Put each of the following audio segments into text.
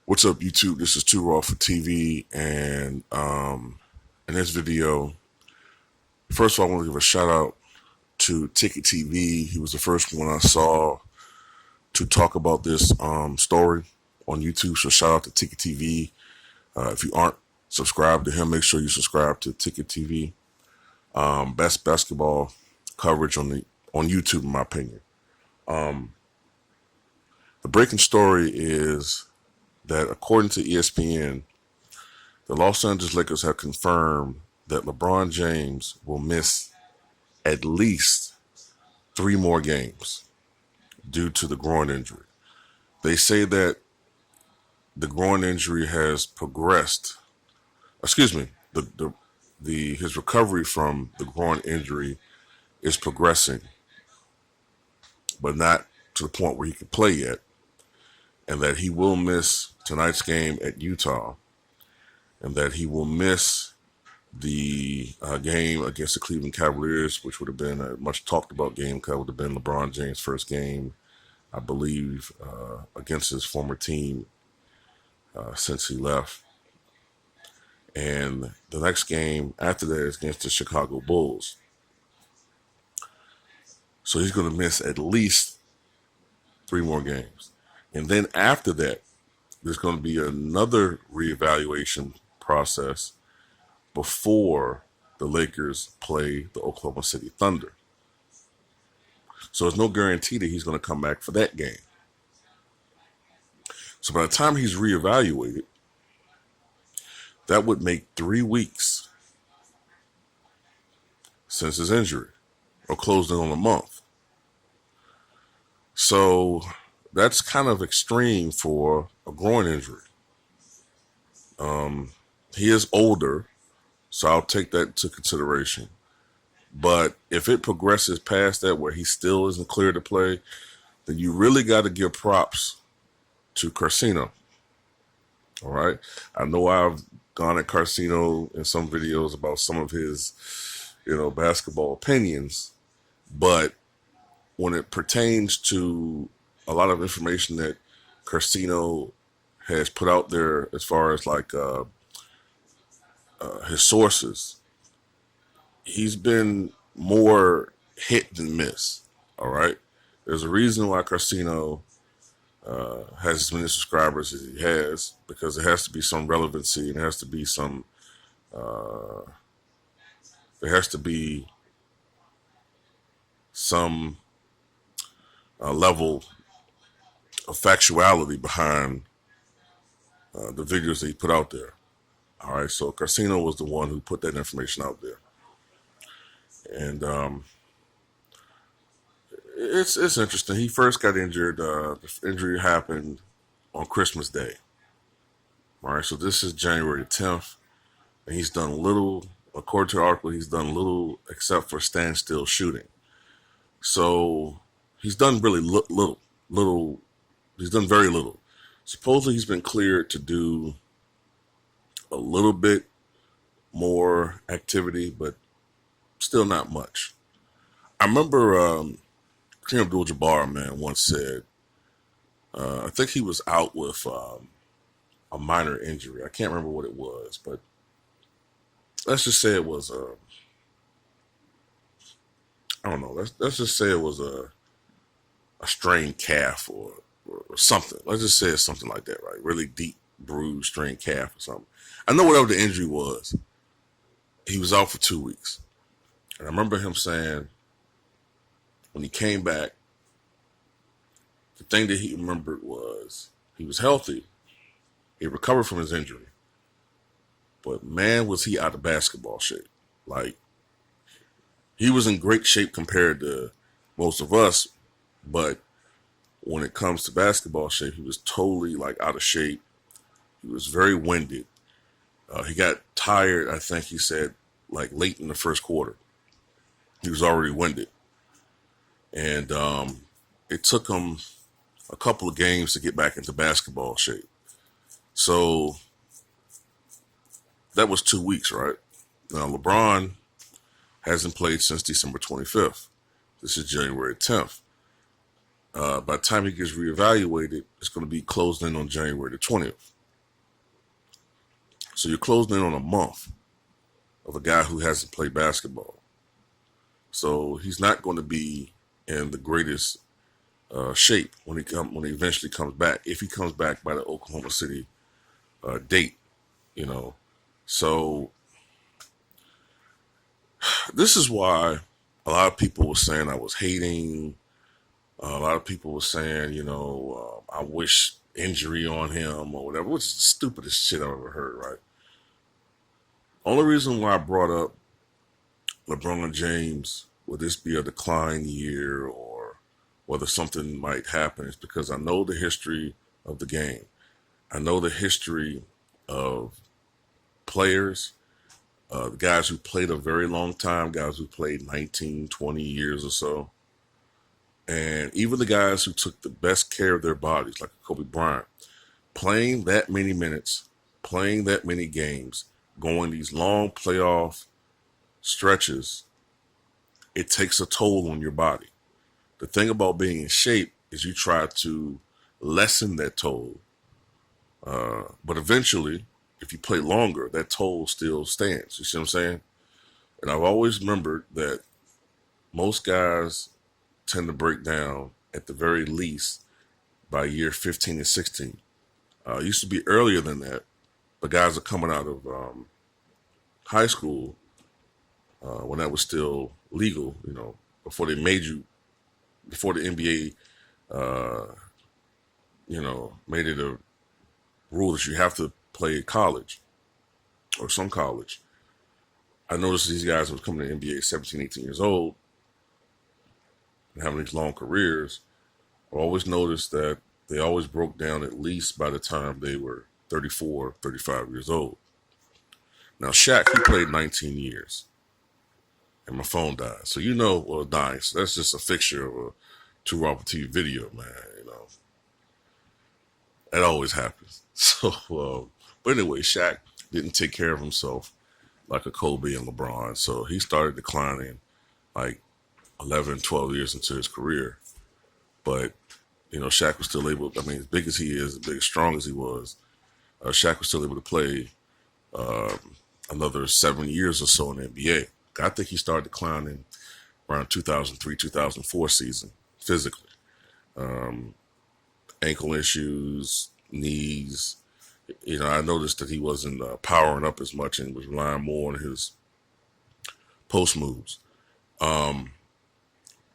What's up, YouTube? This is Too Raw for TV, and in this video, first of all, I want to give a shout out to Ticket TV. He was the first one I saw to talk about this story on YouTube. So shout out to Ticket TV. If you aren't subscribed to him, make sure you subscribe to Ticket TV. Best basketball coverage on YouTube, in my opinion. The breaking story is that according to ESPN, the Los Angeles Lakers have confirmed that LeBron James will miss at least 3 more games due to the groin injury. They say that the groin injury has progressed. Excuse me, his recovery from the groin injury is progressing, but not to the point where he can play yet, and that he will miss tonight's game at Utah, and that he will miss the game against the Cleveland Cavaliers, which would have been a much talked about game because it would have been LeBron James' first game, I believe, against his former team since he left. And the next game after that is against the Chicago Bulls. So he's going to miss at least 3 more games. And then after that, there's going to be another reevaluation process before the Lakers play the Oklahoma City Thunder. So there's no guarantee that he's going to come back for that game. So by the time he's reevaluated, that would make 3 weeks since his injury, or closing on a month. So that's kind of extreme for a groin injury. He is older, so I'll take that into consideration. But if it progresses past that where he still isn't clear to play, then you really got to give props to Carcino. All right? I know I've gone at Carcino in some videos about some of his, basketball opinions, but when it pertains to a lot of information that Carcino has put out there as far as his sources, he's been more hit than miss. All right. There's a reason why Carcino has as many subscribers as he has, because there has to be some relevancy and there has to be some level of factuality behind the videos that he put out there. All right, so Carcino was the one who put that information out there, and it's interesting. He first got injured. The injury happened on Christmas Day. All right, so this is January 10th, and he's done little. According to the article, he's done little except for standstill shooting. So he's done really little. He's done very little. Supposedly he's been cleared to do a little bit more activity, but still not much. I remember Kareem Abdul-Jabbar, man, once said, I think he was out with a minor injury. I can't remember what it was, but let's just say it was I don't know. Let's just say it was a strained calf or something. Let's just say it's something like that, right? Really deep bruised, strained calf or something. I know whatever the injury was, he was out for 2 weeks. And I remember him saying when he came back, the thing that he remembered was he was healthy. He recovered from his injury. But man, was he out of basketball shape. Like, he was in great shape compared to most of us, but when it comes to basketball shape, he was totally out of shape. He was very winded. He got tired, I think he said, late in the first quarter. He was already winded. And it took him a couple of games to get back into basketball shape. So that was 2 weeks, right? Now, LeBron hasn't played since December 25th. This is January 10th. By the time he gets reevaluated, it's going to be closing in on January the 20th. So you're closing in on a month of a guy who hasn't played basketball. So he's not going to be in the greatest shape when he eventually comes back. If he comes back by the Oklahoma City date, you know. So this is why a lot of people were saying I was hating. A lot of people were saying, I wish injury on him or whatever, which is the stupidest shit I've ever heard, right? Only reason why I brought up LeBron James, would this be a decline year or whether something might happen, is because I know the history of the game. I know the history of players, guys who played a very long time, guys who played 19, 20 years or so. And even the guys who took the best care of their bodies, like Kobe Bryant, playing that many minutes, playing that many games, going these long playoff stretches, it takes a toll on your body. The thing about being in shape is you try to lessen that toll. But eventually, if you play longer, that toll still stands. You see what I'm saying? And I've always remembered that most guys tend to break down at the very least by year 15 and 16. It used to be earlier than that, but guys are coming out of high school when that was still legal, before they made you, before the NBA, made it a rule that you have to play college or some college. I noticed these guys who was coming to the NBA 17, 18 years old and having these long careers. I always noticed that they always broke down at least by the time they were 34, 35 years old. Now, Shaq, he played 19 years. And my phone died. So dying. So that's just a fixture of a Two Robert TV video, man. That always happens. So, but anyway, Shaq didn't take care of himself like a Kobe and LeBron. So he started declining like 11, 12 years into his career. But, Shaq was still able, as big as he is, as big as strong as he was, Shaq was still able to play another 7 years or so in the NBA. I think he started declining around 2003, 2004 season, physically. Ankle issues, knees. I noticed that he wasn't powering up as much and was relying more on his post moves.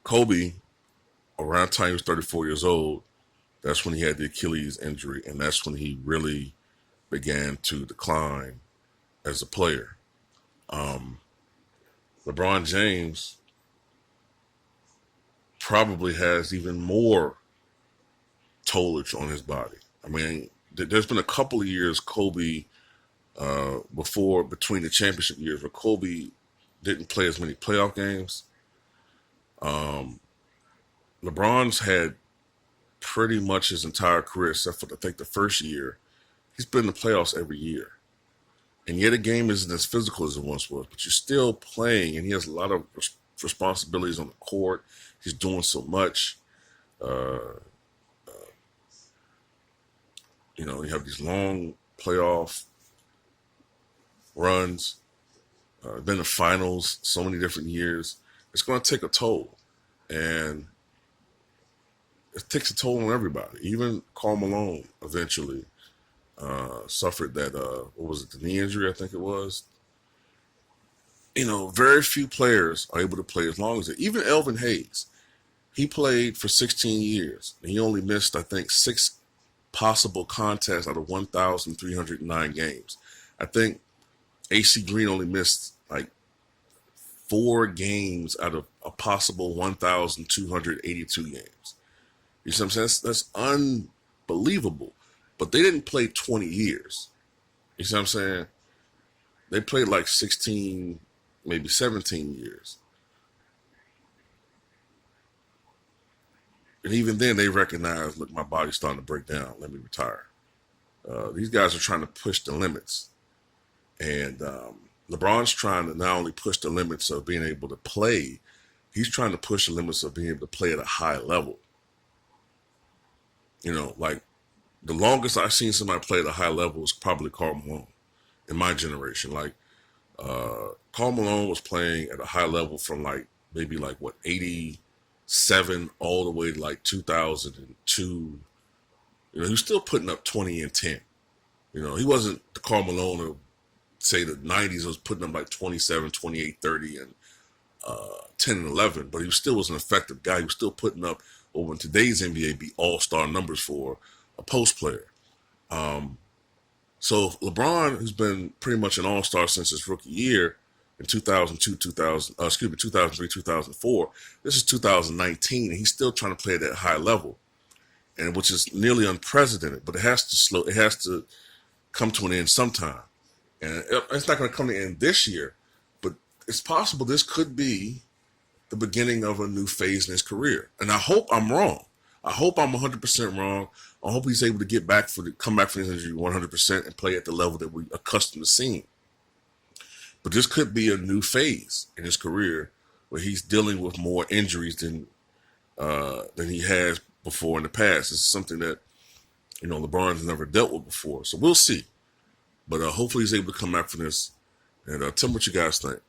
Kobe, around the time he was 34 years old, that's when he had the Achilles injury, and that's when he really began to decline as a player. LeBron James probably has even more tollage on his body. There's been a couple of years Kobe, between the championship years, where Kobe didn't play as many playoff games. LeBron's had pretty much his entire career, except for I think the first year, he's been in the playoffs every year. And yet a game isn't as physical as it once was, but you're still playing, and he has a lot of responsibilities on the court. He's doing so much. You have these long playoff runs, been the finals so many different years. It's going to take a toll, and it takes a toll on everybody. Even Karl Malone eventually suffered that, the knee injury, I think it was. Very few players are able to play as long as it. Even Elvin Hayes, he played for 16 years, and he only missed, I think, 6 possible contests out of 1,309 games. I think AC Green only missed like 4 games out of a possible 1,282 games. You see what I'm saying? That's unbelievable. But they didn't play 20 years. You see what I'm saying? They played like 16, maybe 17 years. And even then, they recognized, look, my body's starting to break down. Let me retire. These guys are trying to push the limits. And LeBron's trying to not only push the limits of being able to play, he's trying to push the limits of being able to play at a high level. Like the longest I've seen somebody play at a high level is probably Karl Malone. in my generation. Like Karl Malone was playing at a high level from like maybe like what 87 all the way to like 2002. You know, he was still putting up 20 and 10. You know, he wasn't the Karl Malone of say the 90s was putting up like 27, 28, 30 and 10 and 11, but he still was an effective guy. He was still putting up over in today's NBA be all-star numbers for a post player. So LeBron, who's been pretty much an all-star since his rookie year in 2003, 2004, this is 2019, and he's still trying to play at that high level, and which is nearly unprecedented, but it has to come to an end sometime. And it's not going to come to an end this year, but it's possible this could be the beginning of a new phase in his career. And I hope I'm wrong. I hope I'm 100% wrong. I hope he's able to come back from his injury 100% and play at the level that we're accustomed to seeing. But this could be a new phase in his career where he's dealing with more injuries than he has before in the past. This is something that, you know, LeBron's never dealt with before. So we'll see. But hopefully he's able to come back from this. And tell me what you guys think.